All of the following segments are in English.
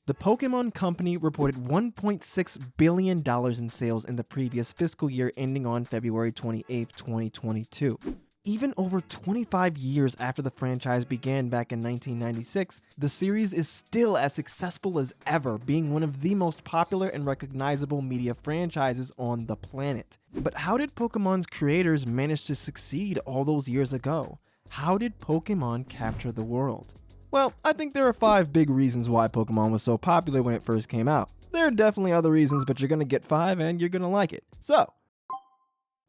The Pokemon Company reported $1.6 billion in sales in the previous fiscal year ending on February 28, 2022. Even over 25 years after the franchise began back in 1996, the series is still as successful as ever, being one of the most popular and recognizable media franchises on the planet. But how did Pokemon's creators manage to succeed all those years ago? How did Pokemon capture the world? Well, I think there are 5 big reasons why Pokemon was so popular when it first came out. There are definitely other reasons, but you're gonna get 5 and you're gonna like it. So,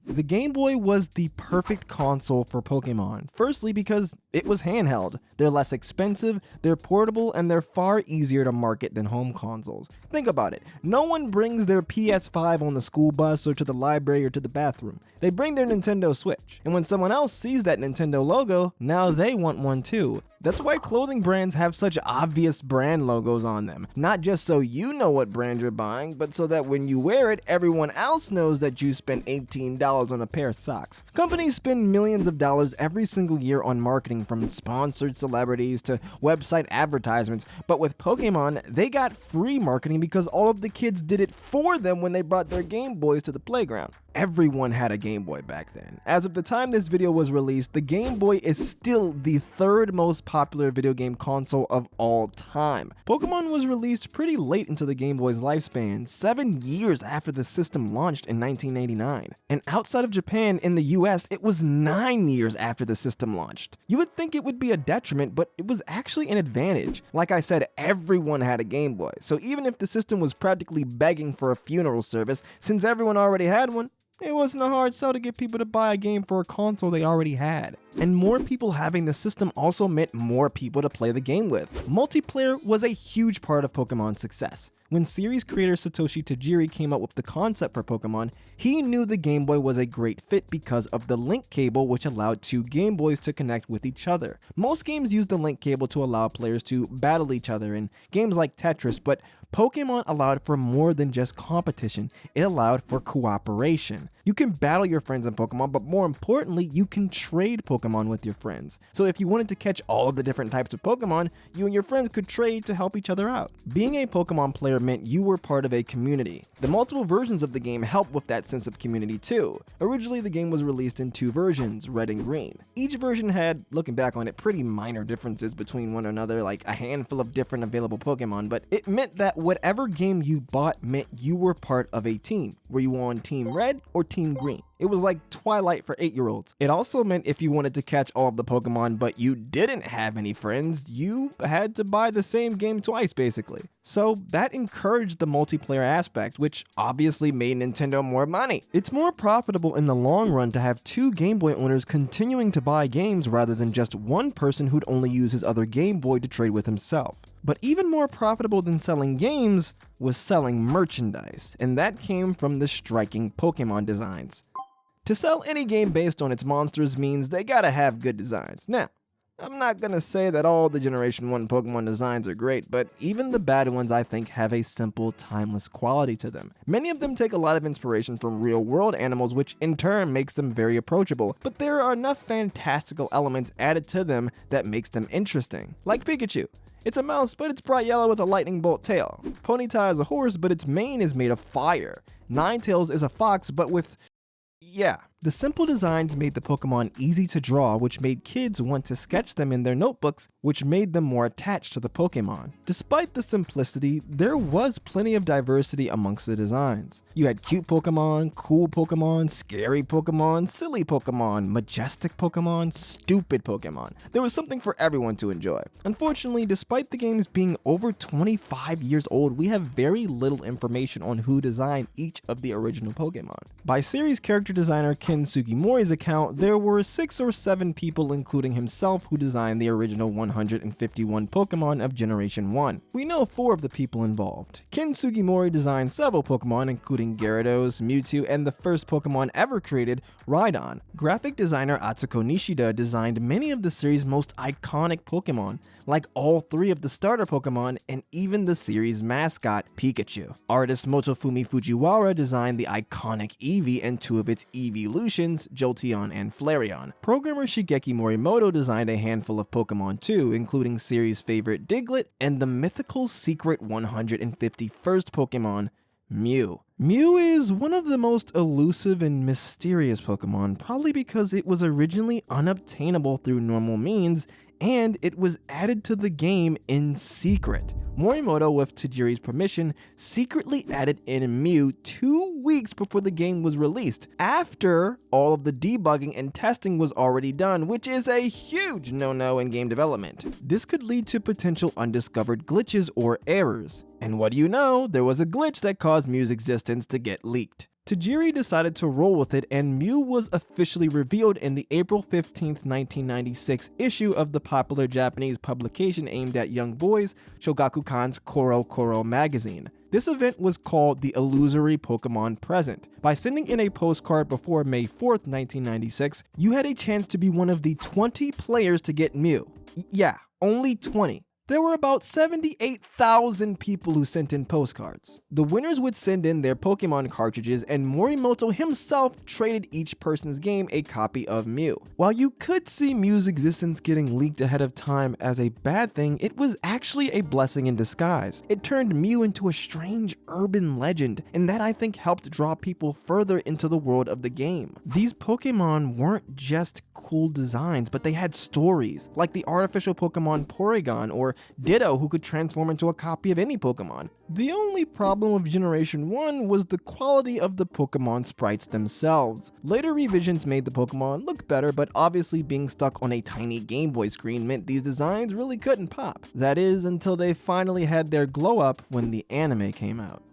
the Game Boy was the perfect console for Pokemon. Firstly, because it was handheld. They're less expensive, they're portable, and they're far easier to market than home consoles. Think about it. No one brings their PS5 on the school bus or to the library or to the bathroom. They bring their Nintendo Switch. And when someone else sees that Nintendo logo, now they want one too. That's why clothing brands have such obvious brand logos on them. Not just so you know what brand you're buying, but so that when you wear it, everyone else knows that you spent $18 on a pair of socks. Companies spend millions of dollars every single year on marketing, from sponsored celebrities to website advertisements. But with Pokemon, they got free marketing because all of the kids did it for them when they brought their Game Boys to the playground. Everyone had a Game Boy back then. As of the time this video was released, the Game Boy is still the 3rd most popular video game console of all time. Pokemon was released pretty late into the Game Boy's lifespan, 7 years after the system launched in 1989. And outside of Japan, in the US, it was 9 years after the system launched. You would think it would be a detriment, but it was actually an advantage. Like I said, everyone had a Game Boy, so even if the system was practically begging for a funeral service, since everyone already had one, it wasn't a hard sell to get people to buy a game for a console they already had. And more people having the system also meant more people to play the game with. Multiplayer was a huge part of Pokemon's success. When series creator Satoshi Tajiri came up with the concept for Pokemon, he knew the Game Boy was a great fit because of the link cable, which allowed 2 Game Boys to connect with each other. Most games use the link cable to allow players to battle each other in games like Tetris, but Pokemon allowed for more than just competition. It allowed for cooperation. You can battle your friends in Pokemon, but more importantly, you can trade Pokemon with your friends. So if you wanted to catch all of the different types of Pokemon, you and your friends could trade to help each other out. Being a Pokemon player meant you were part of a community. The multiple versions of the game helped with that sense of community too. Originally, the game was released in 2 versions, red and green. Each version had, looking back on it, pretty minor differences between one another, like a handful of different available Pokemon, but it meant that whatever game you bought meant you were part of a team. Were you on Team Red or Team Green? It was like Twilight for 8-year-olds. It also meant if you wanted to catch all of the Pokemon but you didn't have any friends, you had to buy the same game twice basically. So that encouraged the multiplayer aspect, which obviously made Nintendo more money. It's more profitable in the long run to have 2 Game Boy owners continuing to buy games rather than just one person who'd only use his other Game Boy to trade with himself. But even more profitable than selling games was selling merchandise, and that came from the striking Pokemon designs. To sell any game based on its monsters means they gotta have good designs. Now, I'm not gonna say that all the Generation 1 Pokemon designs are great, but even the bad ones I think have a simple, timeless quality to them. Many of them take a lot of inspiration from real-world animals, which in turn makes them very approachable, but there are enough fantastical elements added to them that makes them interesting. Like Pikachu. It's a mouse, but it's bright yellow with a lightning bolt tail. Ponyta is a horse, but its mane is made of fire. Ninetales is a fox, but with... yeah. The simple designs made the Pokemon easy to draw, which made kids want to sketch them in their notebooks, which made them more attached to the Pokemon. Despite the simplicity, there was plenty of diversity amongst the designs. You had cute Pokemon, cool Pokemon, scary Pokemon, silly Pokemon, majestic Pokemon, stupid Pokemon. There was something for everyone to enjoy. Unfortunately, despite the games being over 25 years old, we have very little information on who designed each of the original Pokemon. By series character designer Ken Sugimori's account, there were 6 or 7 people, including himself, who designed the original 151 Pokemon of Generation 1. We know 4 of the people involved. Ken Sugimori designed several Pokemon, including Gyarados, Mewtwo, and the first Pokemon ever created, Rhydon. Graphic designer Atsuko Nishida designed many of the series' most iconic Pokemon, like all 3 of the starter Pokemon and even the series mascot, Pikachu. Artist Motofumi Fujiwara designed the iconic Eevee and 2 of its Eevee evolutions, Jolteon and Flareon. Programmer Shigeki Morimoto designed a handful of Pokemon too, including series favorite Diglett and the mythical secret 151st Pokemon, Mew. Mew is one of the most elusive and mysterious Pokemon, probably because it was originally unobtainable through normal means, and it was added to the game in secret. Morimoto, with Tajiri's permission, secretly added in Mew 2 weeks before the game was released, after all of the debugging and testing was already done, which is a huge no-no in game development. This could lead to potential undiscovered glitches or errors. And what do you know, there was a glitch that caused Mew's existence to get leaked. Tajiri decided to roll with it, and Mew was officially revealed in the April 15, 1996 issue of the popular Japanese publication aimed at young boys, Shogakukan's Koro Koro magazine. This event was called the Illusory Pokemon Present. By sending in a postcard before May 4th, 1996, you had a chance to be one of the 20 players to get Mew. Yeah, only 20. There were about 78,000 people who sent in postcards. The winners would send in their Pokemon cartridges, and Morimoto himself traded each person's game a copy of Mew. While you could see Mew's existence getting leaked ahead of time as a bad thing, it was actually a blessing in disguise. It turned Mew into a strange urban legend, and that I think helped draw people further into the world of the game. These Pokemon weren't just cool designs, but they had stories, like the artificial Pokemon Porygon or Ditto, who could transform into a copy of any Pokemon. The only problem with Generation 1 was the quality of the Pokemon sprites themselves. Later revisions made the Pokemon look better, but obviously being stuck on a tiny Game Boy screen meant these designs really couldn't pop. That is, until they finally had their glow up when the anime came out.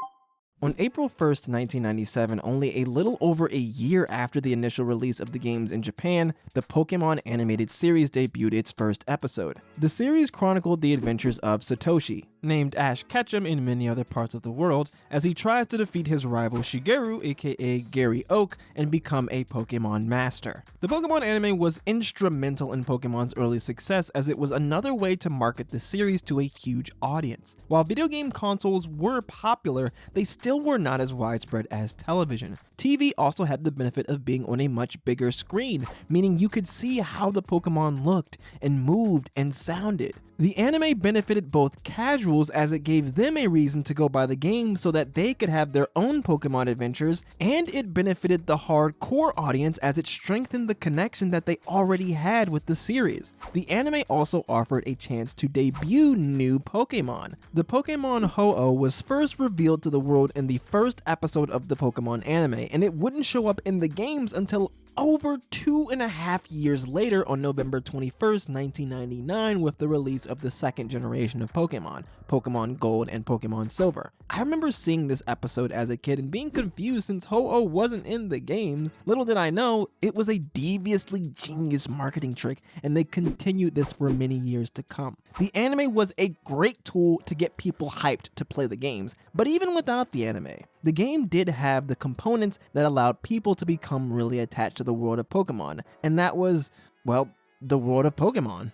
On April 1st, 1997, only a little over a year after the initial release of the games in Japan, the Pokemon animated series debuted its first episode. The series chronicled the adventures of Satoshi, named Ash Ketchum in many other parts of the world, as he tries to defeat his rival Shigeru, aka Gary Oak, and become a Pokemon master. The Pokemon anime was instrumental in Pokemon's early success, as it was another way to market the series to a huge audience. While video game consoles were popular, they still were not as widespread as television. TV also had the benefit of being on a much bigger screen, meaning you could see how the Pokemon looked and moved and sounded. The anime benefited both casuals, as it gave them a reason to go buy the game so that they could have their own Pokemon adventures, and it benefited the hardcore audience as it strengthened the connection that they already had with the series. The anime also offered a chance to debut new Pokemon. The Pokemon Ho-Oh was first revealed to the world in the first episode of the Pokemon anime, and it wouldn't show up in the games until over 2.5 years later on November 21st, 1999, with the release of the second generation of Pokemon, Pokemon Gold and Pokemon Silver. I remember seeing this episode as a kid and being confused since Ho-Oh wasn't in the games. Little did I know, it was a deviously genius marketing trick, and they continued this for many years to come. The anime was a great tool to get people hyped to play the games, but even without the anime, the game did have the components that allowed people to become really attached to the world of Pokemon, and that was, well, the world of Pokemon.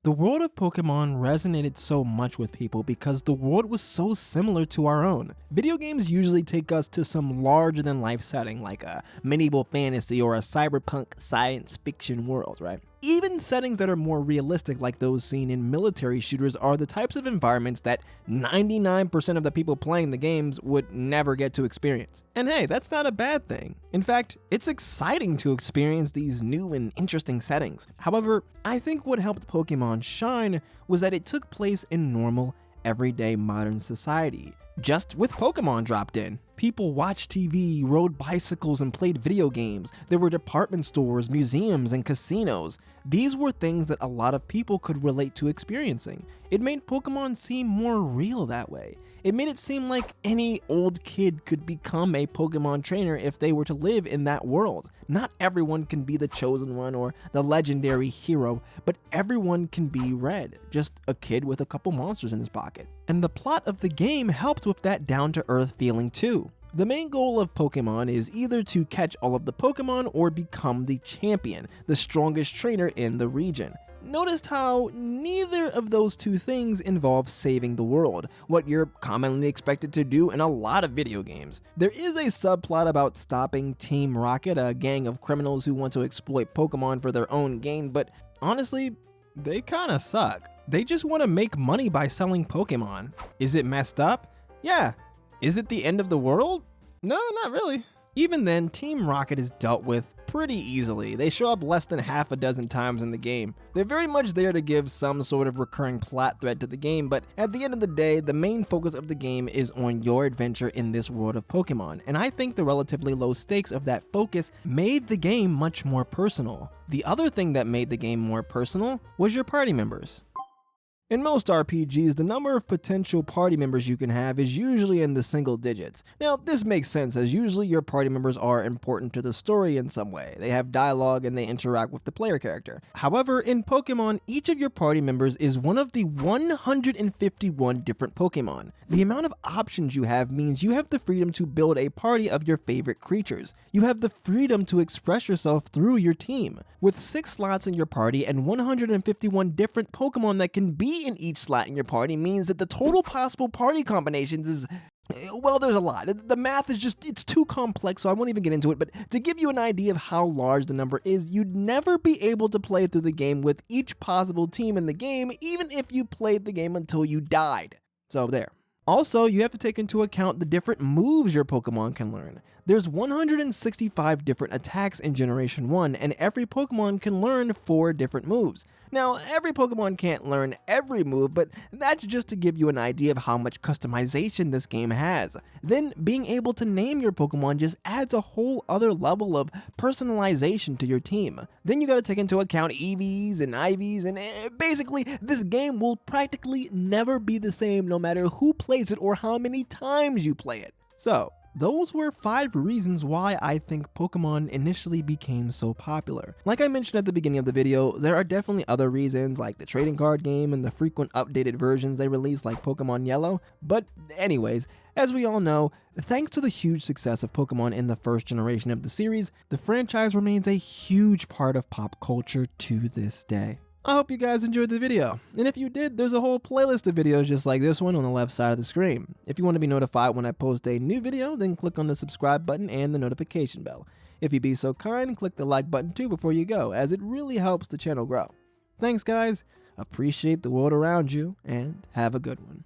The world of Pokemon resonated so much with people because the world was so similar to our own. Video games usually take us to some larger-than-life setting like a medieval fantasy or a cyberpunk science fiction world, right? Even settings that are more realistic, like those seen in military shooters, are the types of environments that 99% of the people playing the games would never get to experience. And hey, that's not a bad thing. In fact, it's exciting to experience these new and interesting settings. However, I think what helped Pokemon shine was that it took place in normal, everyday modern society, just with Pokemon dropped in. People watched TV, rode bicycles, and played video games. There were department stores, museums, and casinos. These were things that a lot of people could relate to experiencing. It made Pokemon seem more real that way. It made it seem like any old kid could become a Pokemon trainer if they were to live in that world. Not everyone can be the chosen one or the legendary hero, but everyone can be Red, just a kid with a couple monsters in his pocket. And the plot of the game helped with that down-to-earth feeling too. The main goal of Pokemon is either to catch all of the Pokemon or become the champion, the strongest trainer in the region. noticed how neither of those two things involve saving the world, what you're commonly expected to do in a lot of video games. There is a subplot about stopping Team Rocket, a gang of criminals who want to exploit Pokemon for their own gain, but honestly, they kinda suck. They just want to make money by selling Pokemon. Is it messed up? Yeah. Is it the end of the world? No, not really. Even then, Team Rocket is dealt with pretty easily. They show up less than half a dozen times in the game. They're very much there to give some sort of recurring plot thread to the game, but at the end of the day, the main focus of the game is on your adventure in this world of Pokemon, and I think the relatively low stakes of that focus made the game much more personal. The other thing that made the game more personal was your party members. In most RPGs, the number of potential party members you can have is usually in the single digits. Now, this makes sense as usually your party members are important to the story in some way. They have dialogue and they interact with the player character. However, in Pokemon, each of your party members is one of the 151 different Pokemon. The amount of options you have means you have the freedom to build a party of your favorite creatures. You have the freedom to express yourself through your team. With 6 slots in your party and 151 different Pokemon that can be in each slot in your party means that the total possible party combinations is, well, there's a lot. The math is just, it's too complex, so I won't even get into it, but to give you an idea of how large the number is, you'd never be able to play through the game with each possible team in the game, even if you played the game until you died. So there. Also, you have to take into account the different moves your Pokemon can learn. There's 165 different attacks in Generation 1, and every Pokemon can learn 4 different moves. Now, every Pokemon can't learn every move, but that's just to give you an idea of how much customization this game has. Then, being able to name your Pokemon just adds a whole other level of personalization to your team. Then you gotta take into account EVs and IVs, and basically, this game will practically never be the same no matter who plays it or how many times you play it. So, those were 5 reasons why I think Pokemon initially became so popular. Like I mentioned at the beginning of the video, there are definitely other reasons like the trading card game and the frequent updated versions they release like Pokemon Yellow, but anyways, as we all know, thanks to the huge success of Pokemon in the first generation of the series, the franchise remains a huge part of pop culture to this day. I hope you guys enjoyed the video, and if you did, there's a whole playlist of videos just like this one on the left side of the screen. If you want to be notified when I post a new video, then click on the subscribe button and the notification bell. If you'd be so kind, click the like button too before you go, as it really helps the channel grow. Thanks guys, appreciate the world around you, and have a good one.